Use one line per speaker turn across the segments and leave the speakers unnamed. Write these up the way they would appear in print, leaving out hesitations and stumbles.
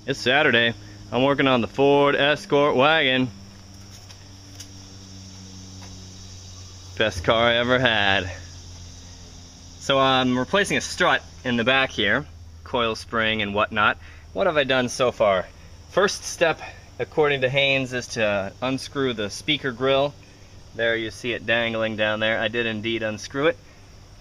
It's Saturday. I'm working on the Ford Escort Wagon. Best car I ever had. So I'm replacing a strut in the back here, coil spring and whatnot. What have I done so far? First step, according to Haynes, is to unscrew the speaker grill. There you see it dangling down there. I did indeed unscrew it.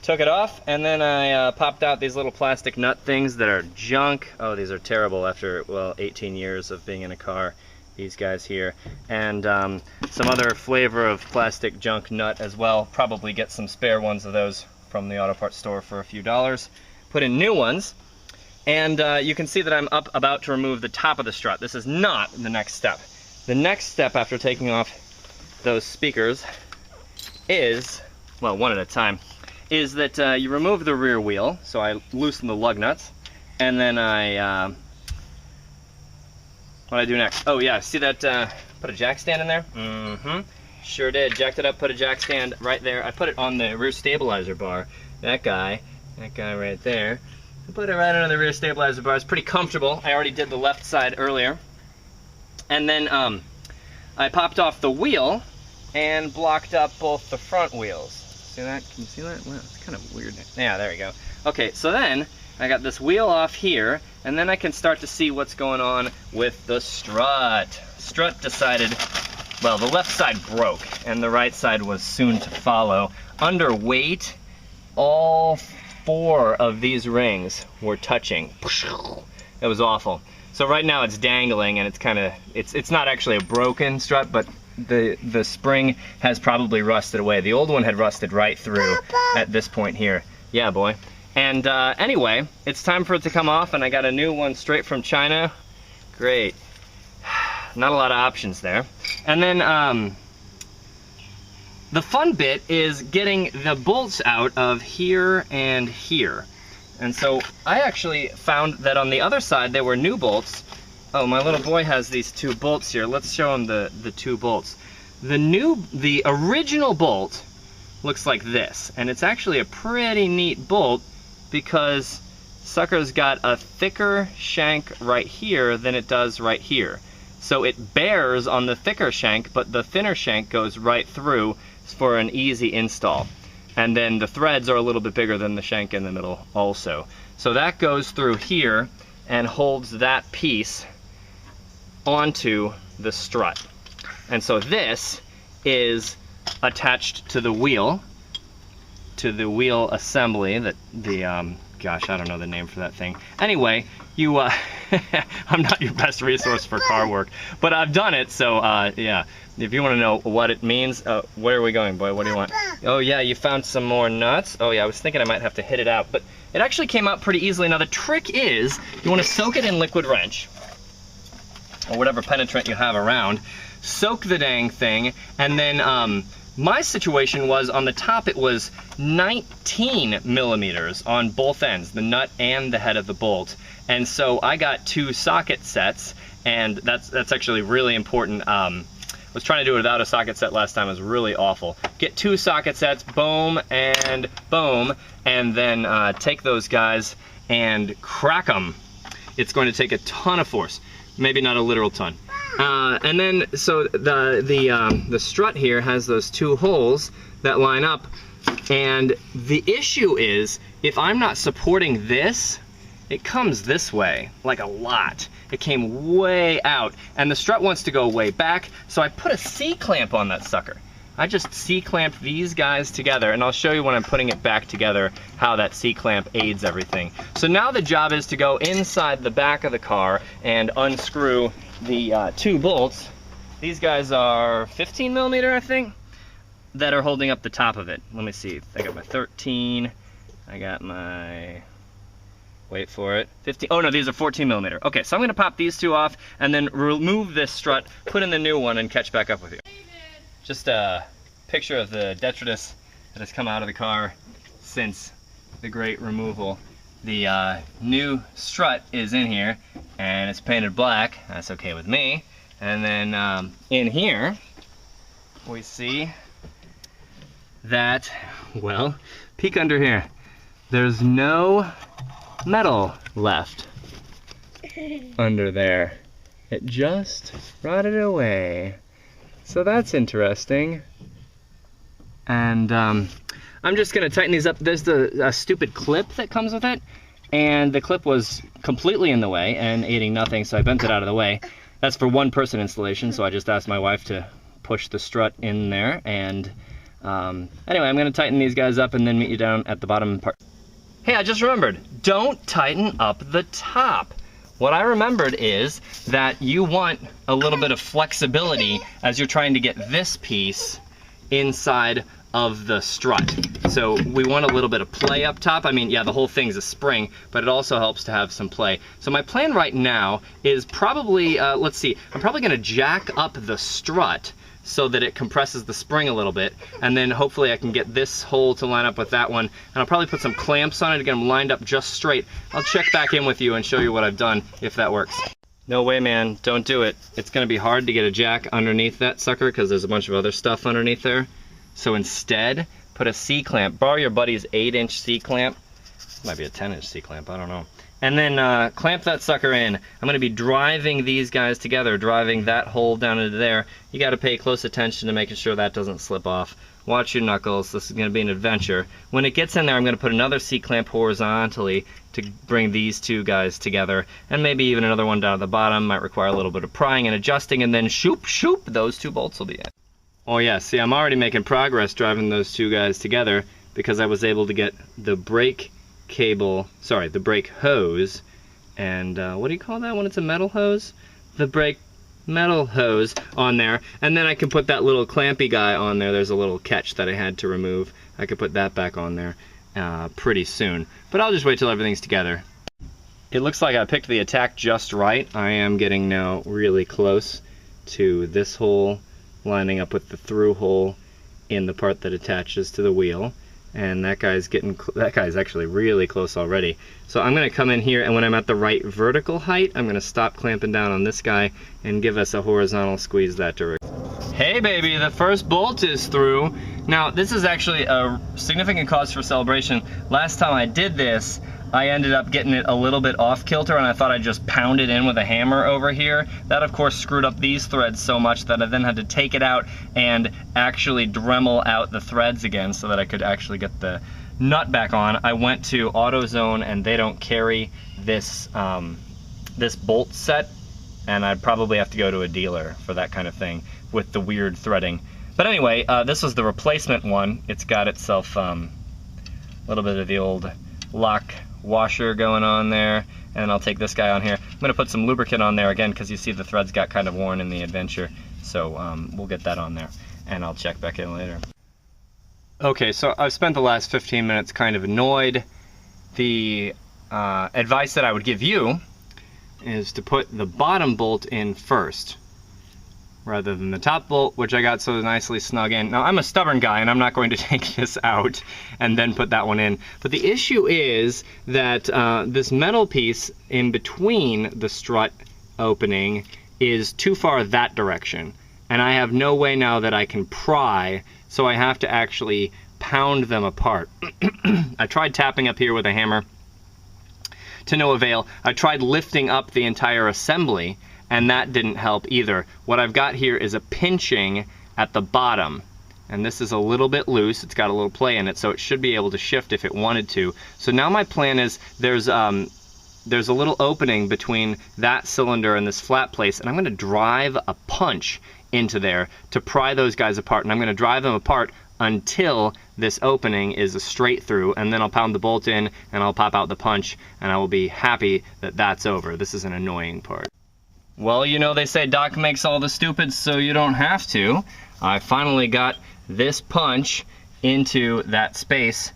Took it off, and then I popped out these little plastic nut things that are junk. Oh, these are terrible after, well, 18 years of being in a car. These guys here. And some other flavor of plastic junk nut as well. Probably get some spare ones of those from the auto parts store for a few dollars. Put in new ones. And you can see that I'm about to remove the top of the strut. This is not the next step. The next step after taking off those speakers is, well, one at a time, is that you remove the rear wheel. So I loosen the lug nuts, and then what do I do next? Oh yeah, see that, put a jack stand in there? Mm-hmm, sure did. Jacked it up, put a jack stand right there. I put it on the rear stabilizer bar. That guy right there. I put it right under the rear stabilizer bar. It's pretty comfortable. I already did the left side earlier. And then I popped off the wheel and blocked up both the front wheels. See that? Can you see that? Wow, it's kind of weird. Yeah, there we go. Okay, so then I got this wheel off here, and then I can start to see what's going on with the strut. Strut decided, well, the left side broke, and the right side was soon to follow. Under weight, all 4 of these rings were touching. It was awful. So right now it's dangling, and it's kind of, it's not actually a broken strut, but the spring has probably rusted away. The old one had rusted right through at this point here. Yeah, boy. And anyway, it's time for it to come off, and I got a new one straight from China. Great. Not a lot of options there. And then the fun bit is getting the bolts out of here and here. And so I actually found that on the other side there were new bolts. Oh, my little boy has these 2 bolts here. Let's show him the 2 bolts. The original bolt looks like this, and it's actually a pretty neat bolt because sucker's got a thicker shank right here than it does right here. So it bears on the thicker shank, but the thinner shank goes right through for an easy install. And then the threads are a little bit bigger than the shank in the middle also. So that goes through here and holds that piece onto the strut. And so this is attached to the wheel assembly that the, gosh, I don't know the name for that thing. Anyway, you, I'm not your best resource for car work, but I've done it, so yeah. If you want to know what it means, where are we going, boy? What do you want? Oh yeah, you found some more nuts? Oh yeah, I was thinking I might have to hit it out, but it actually came out pretty easily. Now the trick is, you want to soak it in liquid wrench, or whatever penetrant you have around. Soak the dang thing, and then my situation was on the top it was 19 millimeters on both ends, the nut and the head of the bolt. And so I got 2 socket sets, and that's actually really important. Was trying to do it without a socket set last time. It was really awful. Get 2 socket sets, boom and boom, and then take those guys and crack them. It's going to take a ton of force, maybe not a literal ton. And then, so the strut here has those 2 holes that line up, and the issue is, if I'm not supporting this, it comes this way, like a lot. It came way out, and the strut wants to go way back, so I put a C-clamp on that sucker. I just C-clamped these guys together, and I'll show you when I'm putting it back together how that C-clamp aids everything. So now the job is to go inside the back of the car and unscrew the 2 bolts. These guys are 15 millimeter, I think, that are holding up the top of it. Let me see. I got my 13. I got my, wait for it, 15. Oh no, these are 14 millimeter. Okay, so I'm going to pop these 2 off and then remove this strut, put in the new one, and catch back up with you. Just a picture of the detritus that has come out of the car since the great removal. The new strut is in here, and it's painted black. That's okay with me. And then in here, we see that, well, peek under here. There's no metal left. under there. It just rotted away. So that's interesting. And I'm just gonna tighten these up. There's a stupid clip that comes with it, and the clip was completely in the way and aiding nothing, so I bent it out of the way. That's for one person installation, so I just asked my wife to push the strut in there. And anyway, I'm gonna tighten these guys up and then meet you down at the bottom part. Hey, I just remembered, don't tighten up the top. What I remembered is that you want a little bit of flexibility as you're trying to get this piece inside of the strut. So we want a little bit of play up top. I mean, yeah, the whole thing's a spring, but it also helps to have some play. So my plan right now is probably, let's see, I'm probably gonna jack up the strut so that it compresses the spring a little bit, and then hopefully I can get this hole to line up with that one, and I'll probably put some clamps on it to get them lined up just straight. I'll check back in with you and show you what I've done, if that works. No way, man, don't do it. It's gonna be hard to get a jack underneath that sucker because there's a bunch of other stuff underneath there. So instead, put a C-clamp. Borrow your buddy's 8-inch C-clamp. Might be a 10-inch C-clamp, I don't know. And then clamp that sucker in. I'm gonna be driving these guys together, driving that hole down into there. You gotta pay close attention to making sure that doesn't slip off. Watch your knuckles, this is gonna be an adventure. When it gets in there, I'm gonna put another C-clamp horizontally to bring these two guys together, and maybe even another one down at the bottom. Might require a little bit of prying and adjusting, and then shoop, shoop, those two bolts will be in. Oh yeah, see, I'm already making progress driving those two guys together because I was able to get the brake cable, sorry, the brake hose, and what do you call that when it's a metal hose? The brake metal hose on there, and then I can put that little clampy guy on there. There's a little catch that I had to remove. I could put that back on there pretty soon, but I'll just wait till everything's together. It looks like I picked the attack just right. I am getting now really close to this hole lining up with the through hole in the part that attaches to the wheel. And that guy's actually really close already. So I'm gonna come in here, and when I'm at the right vertical height, I'm gonna stop clamping down on this guy and give us a horizontal squeeze that direction. Hey baby, the first bolt is through. Now this is actually a significant cause for celebration. Last time I did this, I ended up getting it a little bit off kilter, and I thought I'd just pound it in with a hammer over here. That of course screwed up these threads so much that I then had to take it out and actually Dremel out the threads again so that I could actually get the nut back on. I went to AutoZone, and they don't carry this, this bolt set, and I'd probably have to go to a dealer for that kind of thing with the weird threading. But anyway, this was the replacement one. It's got itself a little bit of the old lock washer going on there, and I'll take this guy on here. I'm gonna put some lubricant on there again because you see the threads got kind of worn in the adventure, so we'll get that on there, and I'll check back in later. Okay, so I've spent the last 15 minutes kind of annoyed. The advice that I would give you is to put the bottom bolt in first rather than the top bolt, which I got so nicely snug in. Now I'm a stubborn guy, and I'm not going to take this out and then put that one in. But the issue is that this metal piece in between the strut opening is too far that direction. And I have no way now that I can pry, so I have to actually pound them apart. I tried tapping up here with a hammer to no avail. I tried lifting up the entire assembly, and that didn't help either. What I've got here is a pinching at the bottom, and this is a little bit loose. It's got a little play in it, so it should be able to shift if it wanted to. So now my plan is there's a little opening between that cylinder and this flat place, and I'm gonna drive a punch into there to pry those guys apart, and I'm gonna drive them apart until this opening is a straight through, and then I'll pound the bolt in and I'll pop out the punch, and I will be happy that that's over. This is an annoying part. Well, you know, they say Doc makes all the stupid so you don't have to. I finally got this punch into that space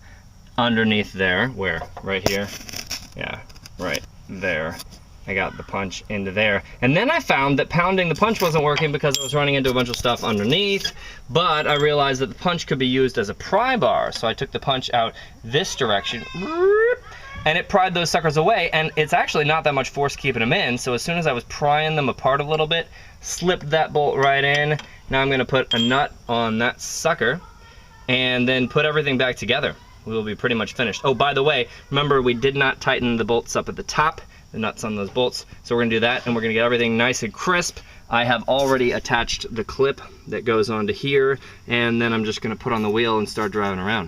underneath there. Where? Right here? Yeah, right there. I got the punch into there. And then I found that pounding the punch wasn't working because I was running into a bunch of stuff underneath, but I realized that the punch could be used as a pry bar. So I took the punch out this direction, and it pried those suckers away, and it's actually not that much force keeping them in. So as soon as I was prying them apart a little bit, slipped that bolt right in. Now I'm gonna put a nut on that sucker and then put everything back together. We will be pretty much finished. Oh, by the way, remember we did not tighten the bolts up at the top. the nuts on those bolts. So we're gonna do that, and we're gonna get everything nice and crisp. I have already attached the clip that goes onto here, and then I'm just gonna put on the wheel and start driving around.